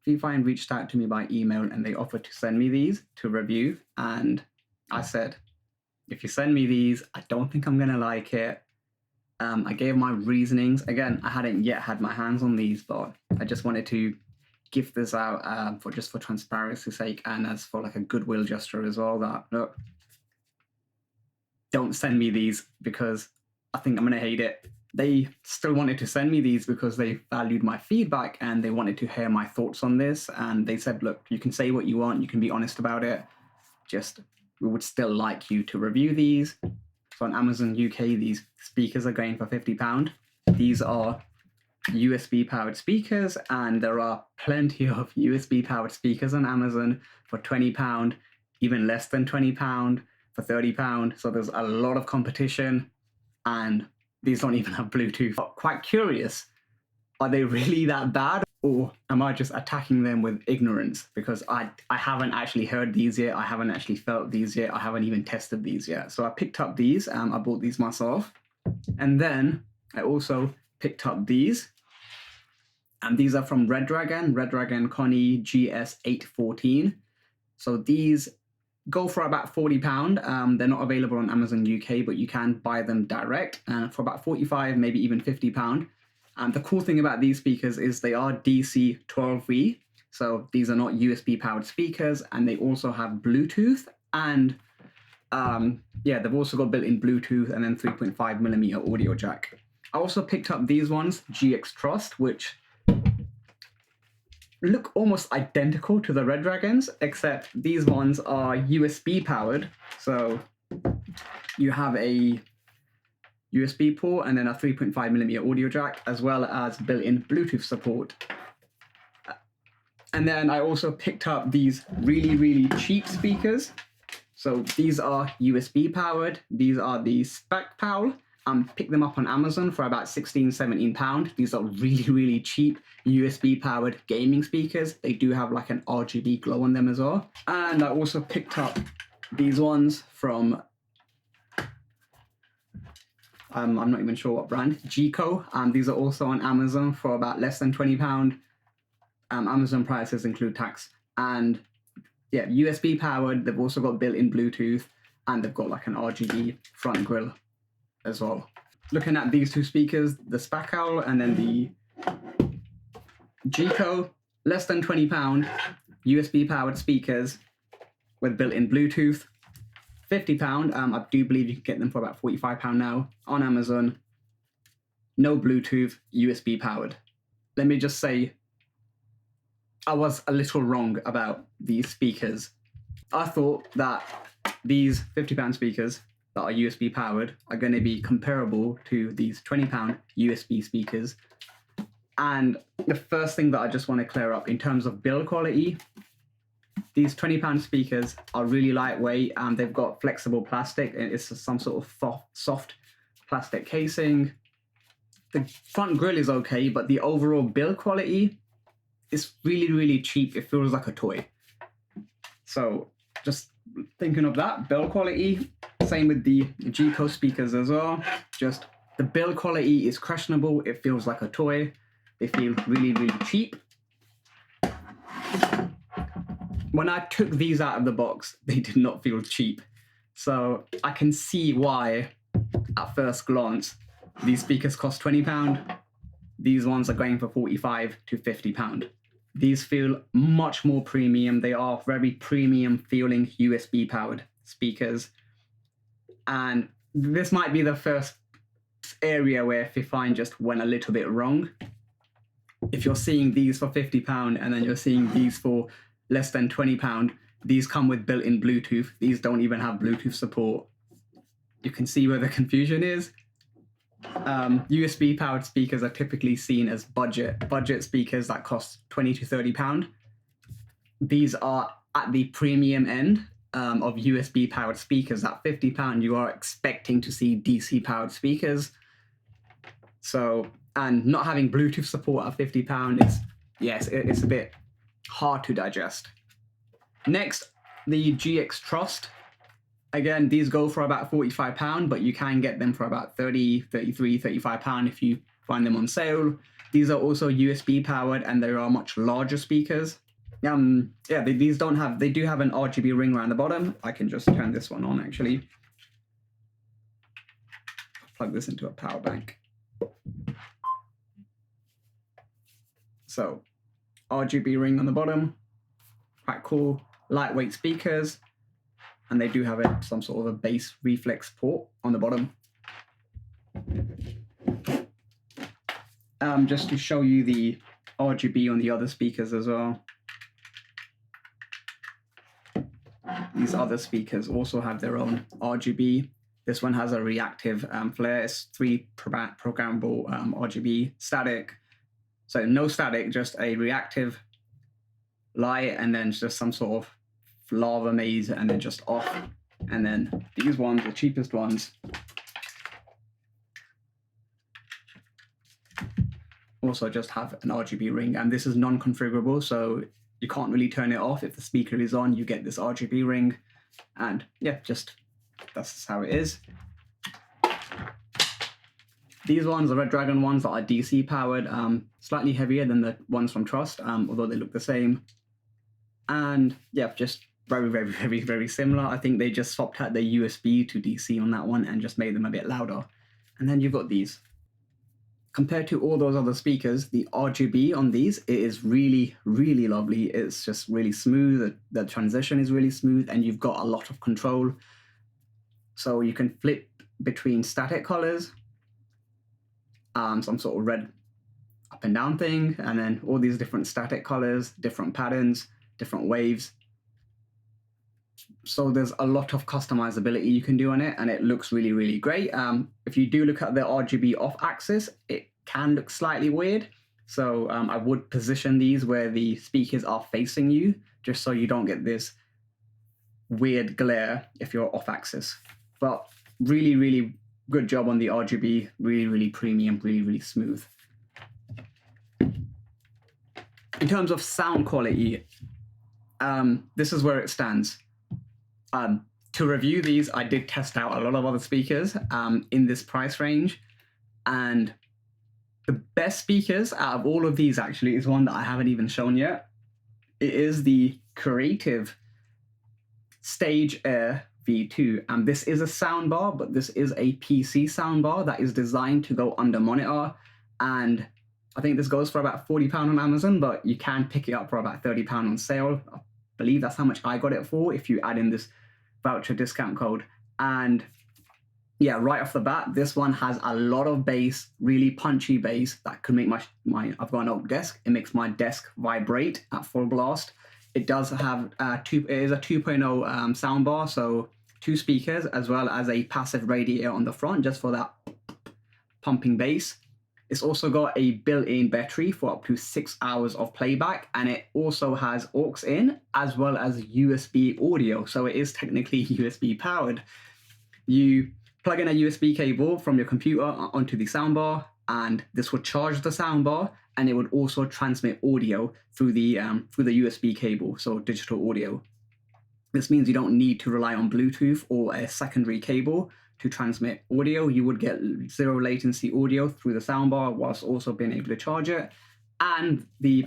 Fifine reached out to me by email and they offered to send me these to review. And I said, if you send me these, I don't think I'm going to like it. I gave my reasonings. Again, I hadn't yet had my hands on these, but I just wanted to give this out for transparency's sake and as for like a goodwill gesture as well, that look, don't send me these because I think I'm going to hate it. They still wanted to send me these because they valued my feedback and they wanted to hear my thoughts on this. And they said, look, you can say what you want, you can be honest about it. Just, we would still like you to review these. So on Amazon UK, these speakers are going for £50. These are USB powered speakers, and there are plenty of USB powered speakers on Amazon for £20, even less than £20, for £30. So there's a lot of competition, and these don't even have Bluetooth. I'm quite curious, are they really that bad? Or am I just attacking them with ignorance? Because I haven't actually heard these yet. I haven't actually felt these yet. I haven't even tested these yet. So I picked up these. I bought these myself. And then I also picked up these. And these are from Red Dragon Connie GS814. So these go for about £40. They're not available on Amazon UK, but you can buy them direct for about £45, maybe even £50. The cool thing about these speakers is they are DC 12V, so these are not USB powered speakers, and they also have Bluetooth, and they've also got built-in Bluetooth and then 3.5mm audio jack. I also picked up these ones, GX Trust, which look almost identical to the Red Dragons, except these ones are USB powered, so you have a USB port and then a 3.5mm audio jack, as well as built-in Bluetooth support. And then I also picked up these really cheap speakers. So these are USB powered. These are the SpecPal. Picked them up on Amazon for about £16-17. These are really cheap USB powered gaming speakers. They do have like an RGB glow on them as well. And I also picked up these ones from I'm not even sure what brand, Geeko. These are also on Amazon for about less than £20. Amazon prices include tax. And yeah, USB powered. They've also got built-in Bluetooth, and they've got like an RGB front grille as well. Looking at these two speakers, the SpecPal and then the Geeko, less than £20, USB powered speakers with built-in Bluetooth. £50. I do believe you can get them for about £45 now on Amazon. No Bluetooth, USB powered. Let me just say, I was a little wrong about these speakers. I thought that these £50 speakers that are USB powered are going to be comparable to these £20 USB speakers. And the first thing that I just want to clear up in terms of build quality, these £20 speakers are really lightweight. They've got flexible plastic, and it's some sort of soft plastic casing. The front grille is okay, but the overall build quality is really cheap. It feels like a toy. So just thinking of that, build quality, same with the Geeko speakers as well. Just the build quality is questionable. It feels like a toy. They feel really cheap. When I took these out of the box, they did not feel cheap. So I can see why, at first glance, these speakers cost £20. These ones are going for £45 to £50. These feel much more premium. They are very premium feeling USB powered speakers. And this might be the first area where Fifine just went a little bit wrong. If you're seeing these for £50 and then you're seeing these for less than £20, these come with built-in Bluetooth. These don't even have Bluetooth support. You can see where the confusion is. USB powered speakers are typically seen as budget speakers that cost £20 to £30. These are at the premium end of USB powered speakers. At £50, you are expecting to see DC powered speakers. So, and not having Bluetooth support at £50 is, yes, it's a bit hard to digest. Next, the GX Trust. Again, these go for about £45, but you can get them for about £30, £33, £35 if you find them on sale. These are also USB powered, and they are much larger speakers. Yeah, these don't have, they do have an RGB ring around the bottom. I can just turn this one on actually. Plug this into a power bank. So RGB ring on the bottom, quite cool. Lightweight speakers, and they do have some sort of a bass reflex port on the bottom. Just to show you the RGB on the other speakers as well. These other speakers also have their own RGB. This one has a reactive flare. It's 3 programmable RGB static. So no static, just a reactive light, and then just some sort of lava maze, and then just off. And then these ones, the cheapest ones, also just have an RGB ring, and this is non-configurable, so you can't really turn it off. If the speaker is on, you get this RGB ring, and yeah, just that's how it is. These ones, the Red Dragon ones, that are DC powered, slightly heavier than the ones from Trust, although they look the same. And yeah, just very similar. I think they just swapped out the USB to DC on that one and just made them a bit louder. And then you've got these. Compared to all those other speakers, the RGB on these, it is really lovely. It's just really smooth. The transition is really smooth, and you've got a lot of control. So you can flip between static colors, some sort of red up and down thing, and then all these different static colors, different patterns, different waves. So there's a lot of customizability you can do on it, and it looks really great. If you do look at the RGB off axis, it can look slightly weird. So I would position these where the speakers are facing you, just so you don't get this weird glare if you're off axis. But really good job on the RGB, really premium, really smooth. In terms of sound quality, this is where it stands. To review these, I did test out a lot of other speakers in this price range, and the best speakers out of all of these actually is one that I haven't even shown yet. It is the Creative Stage Air V2, and this is a soundbar, but this is a PC soundbar that is designed to go under monitor, and I think this goes for about £40 on Amazon, but you can pick it up for about £30 on sale. I believe that's how much I got it for if you add in this voucher discount code. And yeah, right off the bat, this one has a lot of bass, really punchy bass that could make I've got an oak desk. It makes my desk vibrate at full blast. It does have it is a 2.0 soundbar, so 2 speakers as well as a passive radiator on the front just for that pumping bass. It's also got a built-in battery for up to 6 hours of playback, and it also has aux in as well as USB audio, so it is technically USB powered. You plug in a USB cable from your computer onto the soundbar, and this would charge the soundbar, and it would also transmit audio through the USB cable, so digital audio. This means you don't need to rely on Bluetooth or a secondary cable to transmit audio. You would get 0 latency audio through the soundbar whilst also being able to charge it. And the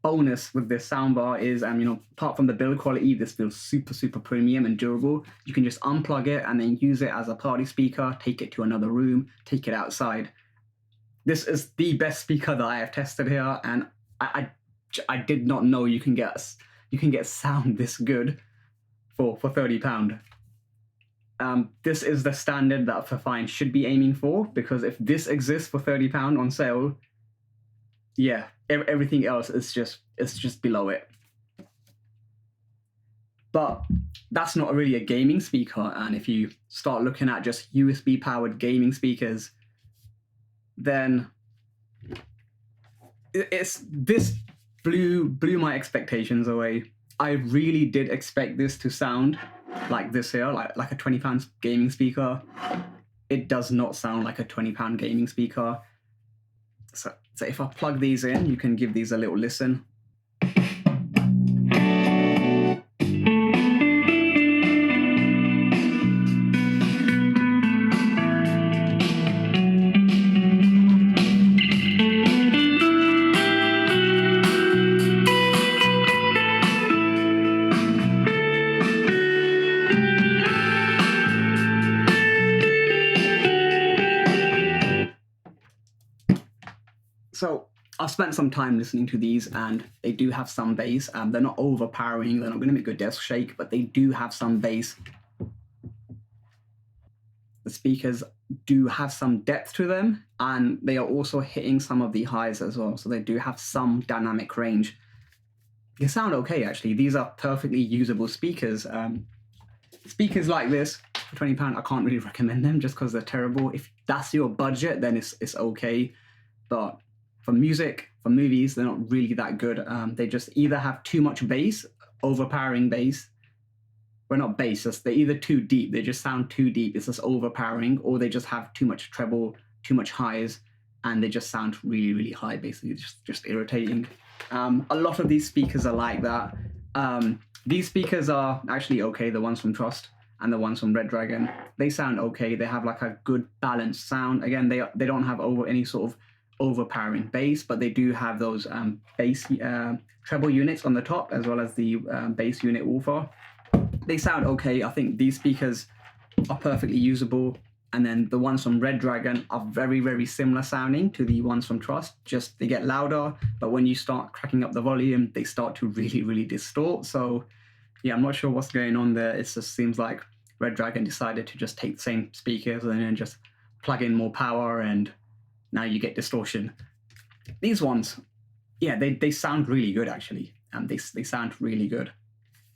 bonus with this soundbar is, apart from the build quality, this feels super premium and durable. You can just unplug it and then use it as a party speaker, take it to another room, take it outside. This is the best speaker that I have tested here, and I did not know you can get sound this good for £30. This is the standard that Fifine should be aiming for, because if this exists for £30 on sale, yeah, everything else is just below it. But that's not really a gaming speaker, and if you start looking at just USB powered gaming speakers, then this blew my expectations away. I really did expect this to sound like this here, like a £20 gaming speaker. It does not sound like a £20 gaming speaker. So if I plug these in, you can give these a little listen. So I've spent some time listening to these, and they do have some bass. They're not overpowering. They're not going to make your desk shake, but they do have some bass. The speakers do have some depth to them, and they are also hitting some of the highs as well. So they do have some dynamic range. They sound okay, actually. These are perfectly usable speakers. Speakers like this for £20, I can't really recommend them just because they're terrible. If that's your budget, then it's okay. But for music, for movies, they're not really that good. They just either have too much bass, overpowering bass. Well, not bass, they're either too deep. They just sound too deep. It's just overpowering, or they just have too much treble, too much highs, and they just sound really, really high, basically, just irritating. A lot of these speakers are like that. These speakers are actually okay, the ones from Trust and the ones from Red Dragon. They sound okay. They have like a good balanced sound. Again, they don't have any sort of overpowering bass, but they do have those bass treble units on the top, as well as the bass unit woofer. They sound okay. I think these speakers are perfectly usable. And then the ones from Red Dragon are very, very similar sounding to the ones from Trust. Just they get louder, but when you start cracking up the volume, they start to really, really distort. So yeah, I'm not sure what's going on there. It just seems like Red Dragon decided to just take the same speakers and then just plug in more power, and now you get distortion. These ones, yeah, they sound really good, actually. They sound really good.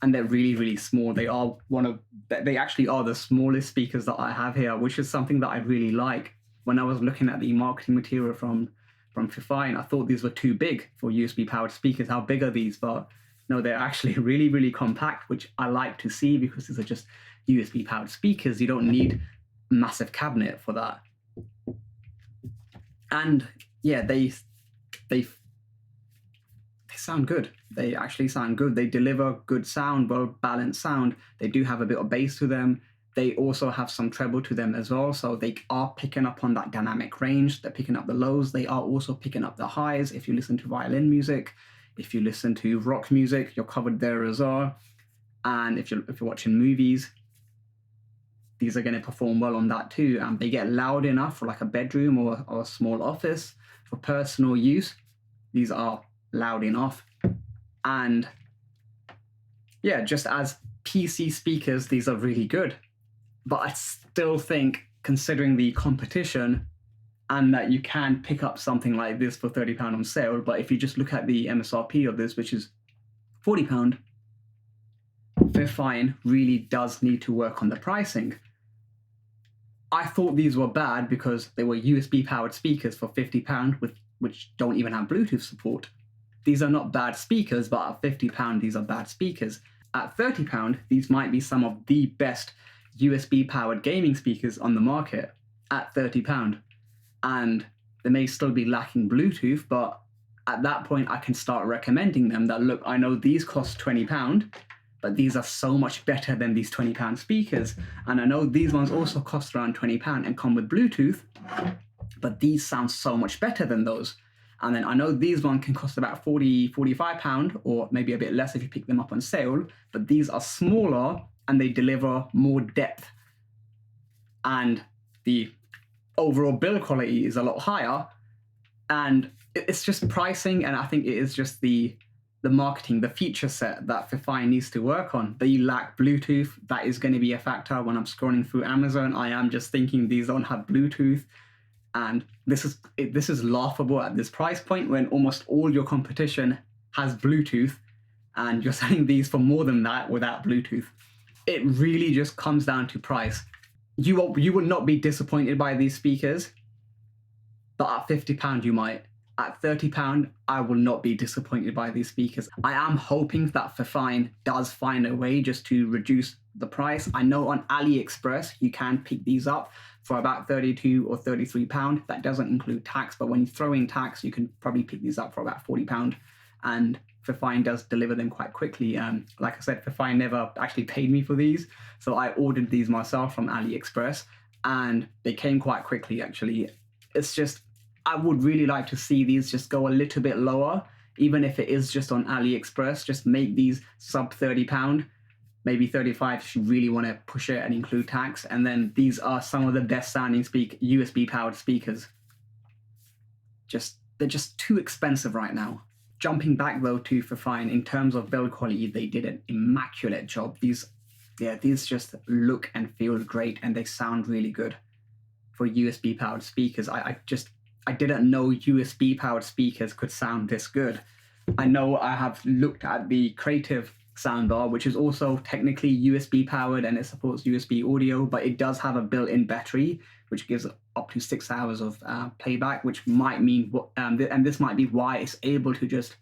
And they're really, really small. They actually are the smallest speakers that I have here, which is something that I really like. When I was looking at the marketing material from Fifine, I thought these were too big for USB powered speakers. How big are these? But no, they're actually really, really compact, which I like to see, because these are just USB powered speakers. You don't need a massive cabinet for that. And yeah, they sound good. They actually sound good. They deliver good sound, well balanced sound. They do have a bit of bass to them. They also have some treble to them as well. So they are picking up on that dynamic range. They're picking up the lows. They are also picking up the highs. If you listen to violin music, if you listen to rock music, you're covered there as well. And if you're watching movies, these are going to perform well on that too. And they get loud enough for like a bedroom or a small office for personal use. These are loud enough. And yeah, just as PC speakers, these are really good. But I still think, considering the competition, and that you can pick up something like this for £30 on sale, but if you just look at the MSRP of this, which is £40, Fifine really does need to work on the pricing. I thought these were bad because they were USB powered speakers for £50, which don't even have Bluetooth support. These are not bad speakers, but at £50, these are bad speakers. At £30, these might be some of the best USB-powered gaming speakers on the market at £30. And they may still be lacking Bluetooth, but at that point, I can start recommending them that, look, I know these cost £20, but these are so much better than these £20 speakers. And I know these ones also cost around £20 and come with Bluetooth, but these sound so much better than those. And then I know these ones can cost about £45, or maybe a bit less if you pick them up on sale, but these are smaller and they deliver more depth. And the overall build quality is a lot higher. And it's just pricing, and I think it is just the marketing, the feature set that Fifine needs to work on. They lack Bluetooth. That is going to be a factor. When I'm scrolling through Amazon, I am just thinking these don't have Bluetooth. And this is laughable at this price point, when almost all your competition has Bluetooth, and you're selling these for more than that without Bluetooth. It really just comes down to price. You will not be disappointed by these speakers, but at £50 you might. At £30, I will not be disappointed by these speakers. I am hoping that Fifine does find a way just to reduce the price. I know on AliExpress you can pick these up for about £32 or £33. That doesn't include tax, but when you throw in tax, you can probably pick these up for about £40. And Fifine does deliver them quite quickly. Like I said, Fifine never actually paid me for these, so I ordered these myself from AliExpress, and they came quite quickly, actually. It's just, I would really like to see these just go a little bit lower, even if it is just on AliExpress. Just make these sub £30, maybe 35 if you really want to push it and include tax. And then these are some of the best sounding USB powered speakers. Just they're just too expensive right now. Jumping back though to Fifine, in terms of build quality, they did an immaculate job. These just look and feel great, and they sound really good for USB powered speakers. I didn't know USB powered speakers could sound this good. I know I have looked at the Creative soundbar, which is also technically USB powered and it supports USB audio, but it does have a built-in battery, which gives up to 6 hours of playback, which might mean, and this might be why it's able to just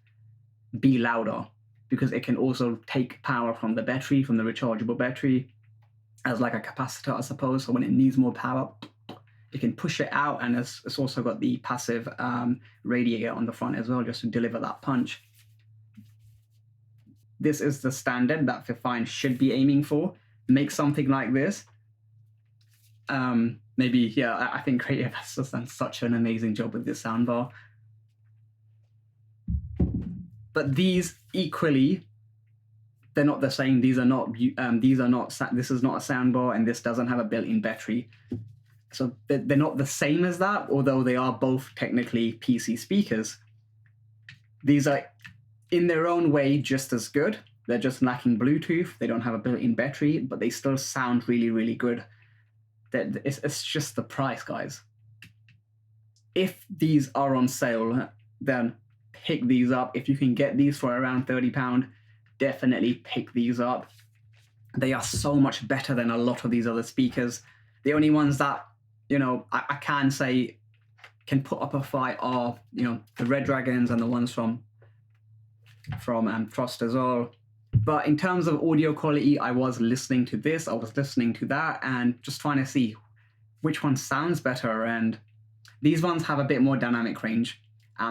be louder, because it can also take power from the battery, from the rechargeable battery, as like a capacitor, I suppose. So when it needs more power, it can push it out, and it's also got the passive radiator on the front as well, just to deliver that punch. This is the standard that Fifine should be aiming for. Make something like this. Maybe, yeah, I think Creative has just done such an amazing job with this soundbar. But these equally, they're not the same. This is not a soundbar, and this doesn't have a built-in battery. So they're not the same as that, although they are both technically PC speakers. These are, in their own way, just as good. They're just lacking Bluetooth. They don't have a built-in battery, but they still sound really, really good. It's just the price, guys. If these are on sale, then pick these up. If you can get these for around £30, definitely pick these up. They are so much better than a lot of these other speakers. The only ones that, you know, I can say can put up a fight are, you know, the Red Dragons and the ones from Frost as well. But in terms of audio quality, I was listening to this, I was listening to that, and just trying to see which one sounds better. And these ones have a bit more dynamic range.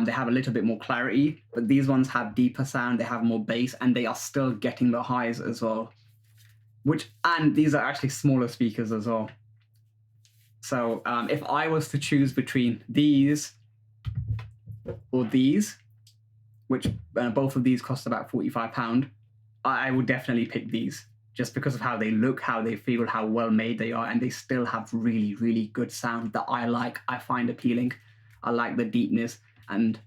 They have a little bit more clarity, but these ones have deeper sound, they have more bass, and they are still getting the highs as well. And these are actually smaller speakers as well. So if I was to choose between these or these, which both of these cost about £45, I would definitely pick these, just because of how they look, how they feel, how well made they are, and they still have really, really good sound that I like, I find appealing. I like the deepness, and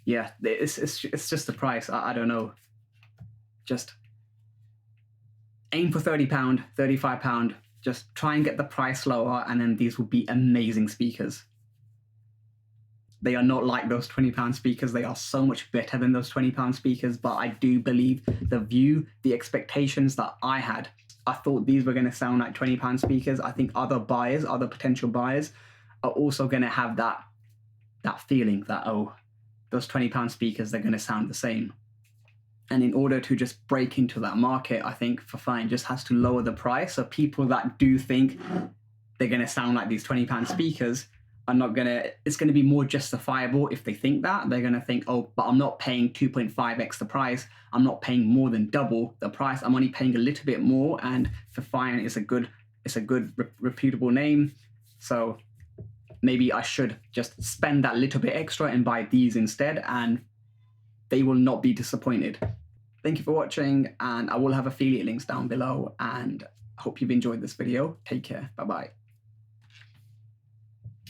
yeah, it's just the price. I don't know. Just aim for £30, £35. Just try and get the price lower, and then these will be amazing speakers. They are not like those £20 speakers. They are so much better than those £20 speakers, but I do believe the expectations that I had, I thought these were going to sound like £20 speakers. I think other potential buyers are also going to have that feeling that, oh, those £20 speakers, they're going to sound the same. And in order to just break into that market, I think Fifine just has to lower the price. So people that do think they're going to sound like these £20 speakers are not going to, it's going to be more justifiable if they think that. They're going to think, oh, but I'm not paying 2.5x the price. I'm not paying more than double the price. I'm only paying a little bit more. And Fifine is a good reputable name. So maybe I should just spend that little bit extra and buy these instead, and they will not be disappointed. Thank you for watching, and I will have affiliate links down below, and I hope you've enjoyed this video. Take care. Bye-bye.